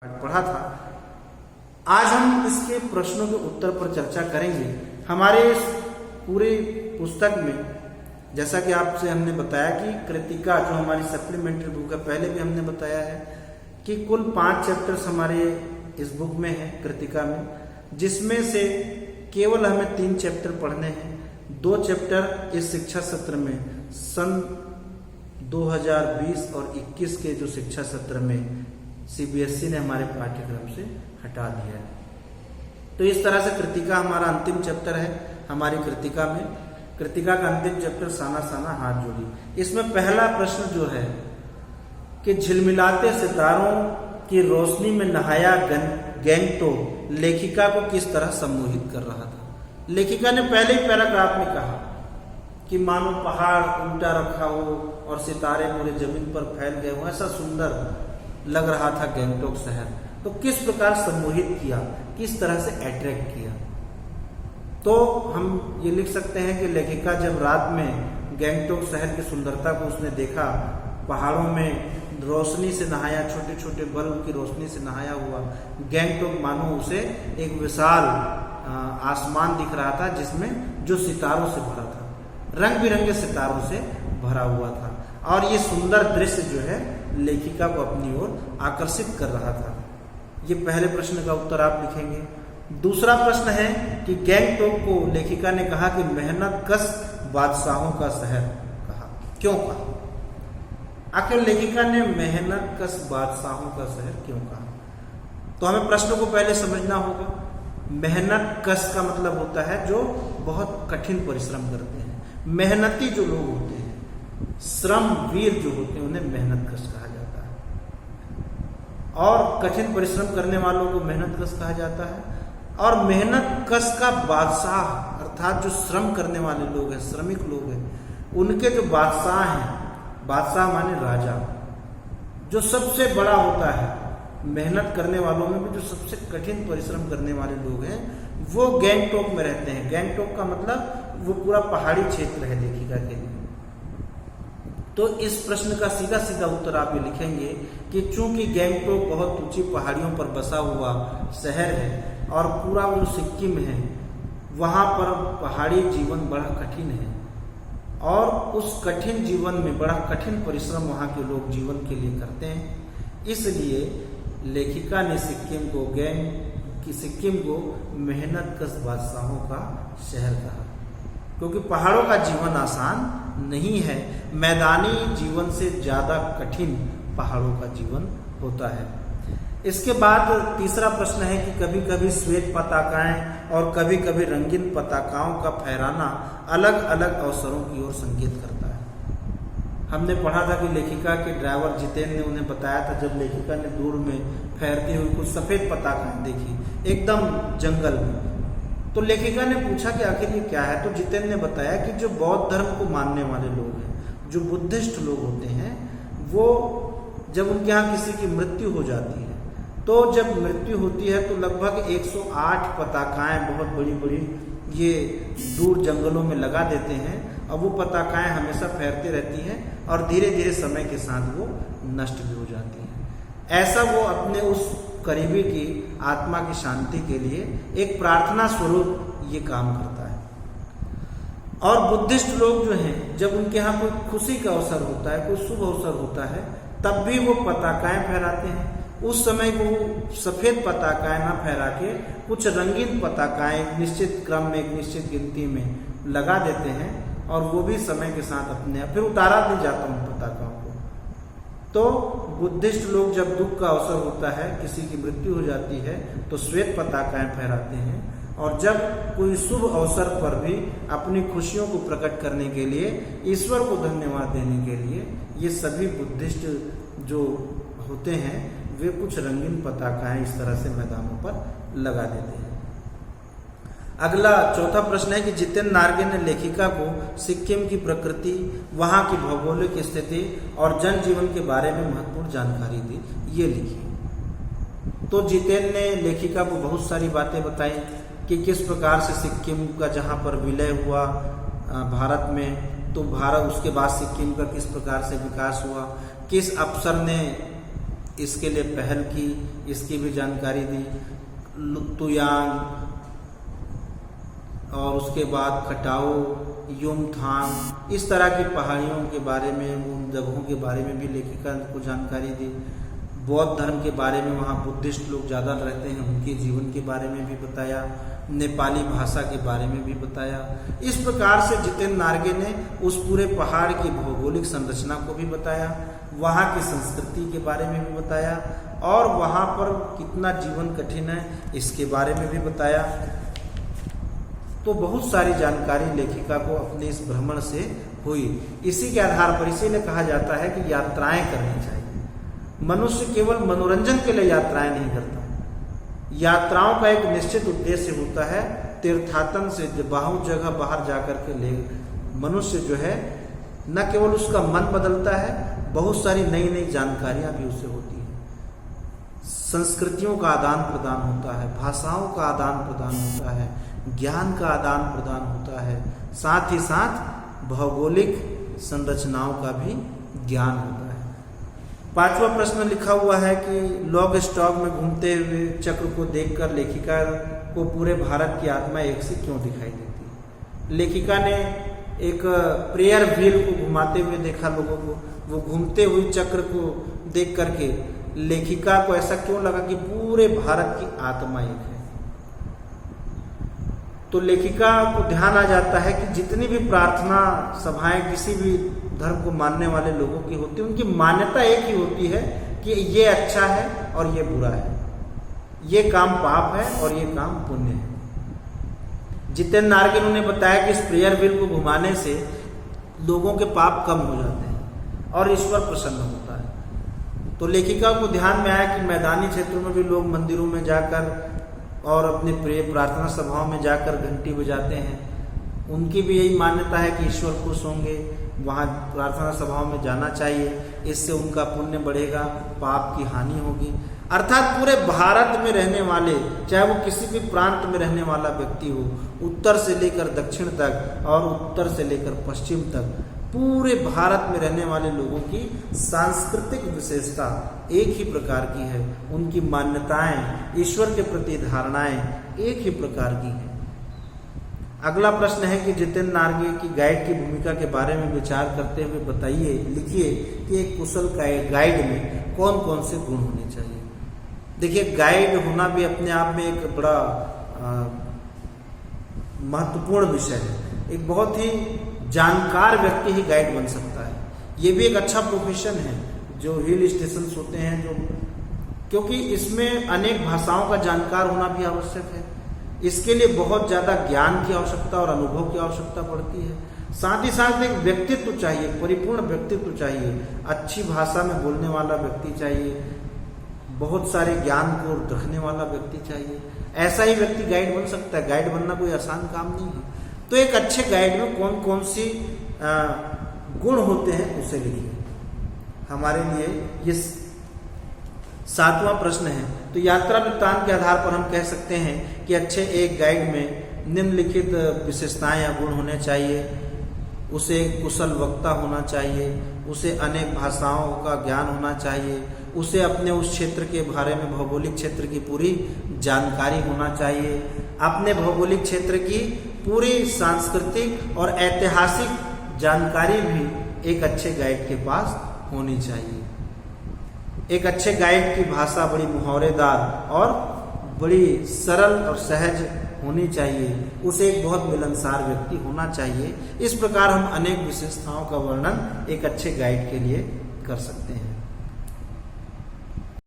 पढ़ा था। आज हम इसके प्रश्नों के उत्तर पर चर्चा करेंगे। हमारे इस पूरे पुस्तक में जैसा कि आपसे हमने बताया कि कृतिका जो हमारी सप्लीमेंट्री बुक है, पहले भी हमने बताया है कि कुल 5 चैप्टर्स हमारे इस बुक में है कृतिका में, जिसमें से केवल हमें 3 चैप्टर पढ़ने हैं। 2 चैप्टर इस शिक्षा सत्र में सन 2020 और 21 के जो शिक्षा सत्र में सीबीएसई ने हमारे पाठ्यक्रम से हटा दिया है। तो इस तरह से कृतिका हमारा अंतिम चैप्टर है। हमारी कृतिका में कृतिका का अंतिम चैप्टर साना साना हाथ जोड़ी। इसमें पहला प्रश्न जो है कि झिलमिलाते सितारों की रोशनी में नहाया गैंगटोक लेखिका को किस तरह सम्मोहित कर रहा था। लेखिका ने पहले ही पैराग्राफ में कहा कि मानो पहाड़ उल्टा रखा हो और सितारे पूरे जमीन पर फैल गए हो, ऐसा सुंदर लग रहा था गैंगटोक शहर। तो किस प्रकार सम्मोहित किया, किस तरह से अट्रैक्ट किया। तो हम ये लिख सकते हैं कि लेखिका जब रात में गैंगटोक शहर की सुंदरता को उसने देखा, पहाड़ों में रोशनी से नहाया, छोटे छोटे बल्ब की रोशनी से नहाया हुआ गैंगटोक मानो उसे एक विशाल आसमान दिख रहा था, जिसमें जो सितारों से भरा था, रंग बिरंगे सितारों से भरा हुआ था। और ये सुंदर दृश्य जो है लेखिका को अपनी ओर आकर्षित कर रहा था। ये पहले प्रश्न का उत्तर आप लिखेंगे। दूसरा प्रश्न है कि गैंगटोक को लेखिका ने कहा कि मेहनत कश बादशाहों का शहर कहा। क्यों कहा? आखिर लेखिका ने मेहनत कश बादशाहों का शहर क्यों कहा? तो हमें प्रश्न को पहले समझना होगा। मेहनत कश का मतलब होता है जो बहुत कठिन परिश्रम करते हैं। मेहनती जो लोग होते हैं, श्रम वीर जो होते हैं, उन्हें मेहनत कश कहा जाता है। और कठिन परिश्रम करने वालों को मेहनत कश कहा जाता है। और मेहनत कश का बादशाह अर्थात जो श्रम करने वाले लोग हैं, श्रमिक लोग हैं, उनके जो बादशाह हैं, बादशाह माने राजा, जो सबसे बड़ा होता है मेहनत करने वालों में भी जो सबसे कठिन परिश्रम करने वाले लोग हैं, वो गैंगटोक में रहते हैं। गैंगटोक का मतलब वो पूरा पहाड़ी क्षेत्र है लेखिका के लिए। तो इस प्रश्न का सीधा सीधा उत्तर आप ये लिखेंगे कि चूंकि गैंगटोक बहुत ऊंची पहाड़ियों पर बसा हुआ शहर है और पूरा वो सिक्किम है, वहाँ पर पहाड़ी जीवन बड़ा कठिन है और उस कठिन जीवन में बड़ा कठिन परिश्रम वहाँ के लोग जीवन के लिए करते हैं। इसलिए लेखिका ने सिक्किम को मेहनत कश बादशाहों का शहर कहा, क्योंकि पहाड़ों का जीवन आसान नहीं है। मैदानी जीवन से ज़्यादा कठिन पहाड़ों का जीवन होता है। इसके बाद तीसरा प्रश्न है कि कभी कभी श्वेत पताकाएं और कभी कभी रंगीन पताकाओं का फहराना अलग अलग अवसरों की ओर संकेत करता है। हमने पढ़ा था कि लेखिका के ड्राइवर जितेंद्र ने उन्हें बताया था, जब लेखिका ने दूर में फहरती हुई कुछ सफ़ेद पताकाएं देखी एकदम जंगल में, तो लेखिका ने पूछा कि आखिर ये क्या है। तो जितेंद्र ने बताया कि जो बौद्ध धर्म को मानने वाले लोग हैं, जो बुद्धिस्ट लोग होते हैं, वो जब उनके यहाँ किसी की मृत्यु हो जाती है, तो जब मृत्यु होती है तो लगभग 108 पताकाएं बहुत बड़ी बड़ी ये दूर जंगलों में लगा देते हैं और वो पताकाएं हमेशा फहरती रहती हैं और धीरे धीरे समय के साथ वो नष्ट भी हो जाती हैं। ऐसा वो अपने उस करीबी की आत्मा की शांति के लिए एक प्रार्थना स्वरूप ये काम करता है। और बुद्धिस्ट लोग जो हैं, जब उनके यहाँ कोई खुशी का अवसर होता है, कोई शुभ अवसर होता है, तब भी वो पताकाएं फहराते हैं। उस समय वो सफ़ेद पताकाएं ना फहरा के कुछ रंगीन पताकाएं एक निश्चित क्रम में, एक निश्चित गिनती में लगा देते हैं और वो भी समय के साथ अपने फिर उतारा नहीं जाता उन पताकाओं को। तो बुद्धिस्ट लोग जब दुख का अवसर होता है, किसी की मृत्यु हो जाती है, तो श्वेत पताकाएं फहराते हैं। और जब कोई शुभ अवसर पर भी अपनी खुशियों को प्रकट करने के लिए, ईश्वर को धन्यवाद देने के लिए, ये सभी बुद्धिस्ट जो होते हैं वे कुछ रंगीन पताकाएं इस तरह से मैदानों पर लगा देते हैं। अगला चौथा प्रश्न है कि जितेंद्र नार्गे ने लेखिका को सिक्किम की प्रकृति, वहाँ की भौगोलिक स्थिति और जनजीवन के बारे में महत्वपूर्ण जानकारी दी। ये लिखिए। तो जितेंद्र ने लेखिका को बहुत सारी बातें बताई कि किस प्रकार से सिक्किम का जहाँ पर विलय हुआ भारत में, तो भारत उसके बाद सिक्किम का किस प्रकार से विकास हुआ, किस अफसर ने इसके लिए पहल की, इसकी भी जानकारी दी। लुत्तुयांग और उसके बाद खटाओ, युमथांग, इस तरह की पहाड़ियों के बारे में, उन जगहों के बारे में भी लेखिका को जानकारी दी। बौद्ध धर्म के बारे में, वहाँ बुद्धिस्ट लोग ज़्यादा रहते हैं, उनके जीवन के बारे में भी बताया। नेपाली भाषा के बारे में भी बताया। इस प्रकार से जितेंद्र नार्गे ने उस पूरे पहाड़ की भौगोलिक संरचना को भी बताया, वहाँ की संस्कृति के बारे में भी बताया और वहाँ पर कितना जीवन कठिन है इसके बारे में भी बताया। तो बहुत सारी जानकारी लेखिका को अपने इस भ्रमण से हुई। इसी के आधार पर इसीलिए कहा जाता है कि यात्राएं करनी चाहिए। मनुष्य केवल मनोरंजन के लिए यात्राएं नहीं करता, यात्राओं का एक निश्चित उद्देश्य होता है। तीर्थाटन से बहुत जगह बाहर जाकर के ले मनुष्य जो है न केवल उसका मन बदलता है, बहुत सारी नई नई जानकारियां भी उससे होती हैं। संस्कृतियों का आदान प्रदान होता है, भाषाओं का आदान प्रदान होता है, ज्ञान का आदान प्रदान होता है, साथ ही साथ भौगोलिक संरचनाओं का भी ज्ञान होता है। 5वां प्रश्न लिखा हुआ है कि लॉग स्टॉक में घूमते हुए चक्र को देखकर लेखिका को पूरे भारत की आत्मा एक सी क्यों दिखाई देती है? लेखिका ने एक प्रेयर व्हील को घुमाते हुए देखा लोगों को, वो घूमते हुए चक्र को देख करके लेखिका को ऐसा क्यों लगा कि पूरे भारत की आत्मा एक है। तो लेखिका को ध्यान आ जाता है कि जितनी भी प्रार्थना सभाएं किसी भी धर्म को मानने वाले लोगों की होती है, उनकी मान्यता एक ही होती है कि ये अच्छा है और ये बुरा है, ये काम पाप है और ये काम पुण्य है। जितेंद्र नार्गे ने बताया कि इस प्रेयर व्हील को घुमाने से लोगों के पाप कम हो जाते हैं और ईश्वर प्रसन्न होता है। तो लेखिका को ध्यान में आया कि मैदानी क्षेत्रों में भी लोग मंदिरों में जाकर और अपने प्रार्थना सभाओं में जाकर घंटी बजाते हैं, उनकी भी यही मान्यता है कि ईश्वर खुश होंगे, वहाँ प्रार्थना सभाओं में जाना चाहिए, इससे उनका पुण्य बढ़ेगा, पाप की हानि होगी। अर्थात पूरे भारत में रहने वाले, चाहे वो किसी भी प्रांत में रहने वाला व्यक्ति हो, उत्तर से लेकर दक्षिण तक और उत्तर से लेकर पश्चिम तक, पूरे भारत में रहने वाले लोगों की सांस्कृतिक विशेषता एक ही प्रकार की है, उनकी मान्यताएं, ईश्वर के प्रति धारणाएं एक ही प्रकार की हैं। अगला प्रश्न है कि जितेंद्र नार्गे की गाइड की भूमिका के बारे में विचार करते हुए बताइए, लिखिए कि एक कुशल गाइड में कौन कौन से गुण होने चाहिए। देखिए, गाइड होना भी अपने आप में एक बड़ा महत्वपूर्ण विषय है। एक बहुत ही जानकार व्यक्ति ही गाइड बन सकता है। ये भी एक अच्छा प्रोफेशन है जो हिल स्टेशन होते हैं, जो क्योंकि इसमें अनेक भाषाओं का जानकार होना भी आवश्यक है। इसके लिए बहुत ज़्यादा ज्ञान की आवश्यकता और अनुभव की आवश्यकता पड़ती है। साथ ही साथ एक व्यक्तित्व चाहिए, परिपूर्ण व्यक्तित्व चाहिए, अच्छी भाषा में बोलने वाला व्यक्ति चाहिए, बहुत सारे ज्ञान को रखने वाला व्यक्ति चाहिए। ऐसा ही व्यक्ति गाइड बन सकता है। गाइड बनना कोई आसान काम नहीं है। तो एक अच्छे गाइड में कौन कौन सी गुण होते हैं उसे लिखिए। हमारे लिए ये 7वां प्रश्न है। तो यात्रा वृत्तांत के आधार पर हम कह सकते हैं कि अच्छे एक गाइड में निम्नलिखित विशेषताएं या गुण होने चाहिए। उसे कुशल वक्ता होना चाहिए, उसे अनेक भाषाओं का ज्ञान होना चाहिए, उसे अपने उस क्षेत्र के बारे में, भौगोलिक क्षेत्र की पूरी जानकारी होना चाहिए, अपने भौगोलिक क्षेत्र की पूरी सांस्कृतिक और ऐतिहासिक जानकारी भी एक अच्छे गाइड के पास होनी चाहिए। एक अच्छे गाइड की भाषा बड़ी मुहावरेदार और बड़ी सरल और सहज होनी चाहिए। उसे एक बहुत मिलनसार व्यक्ति होना चाहिए। इस प्रकार हम अनेक विशेषताओं का वर्णन एक अच्छे गाइड के लिए कर सकते हैं।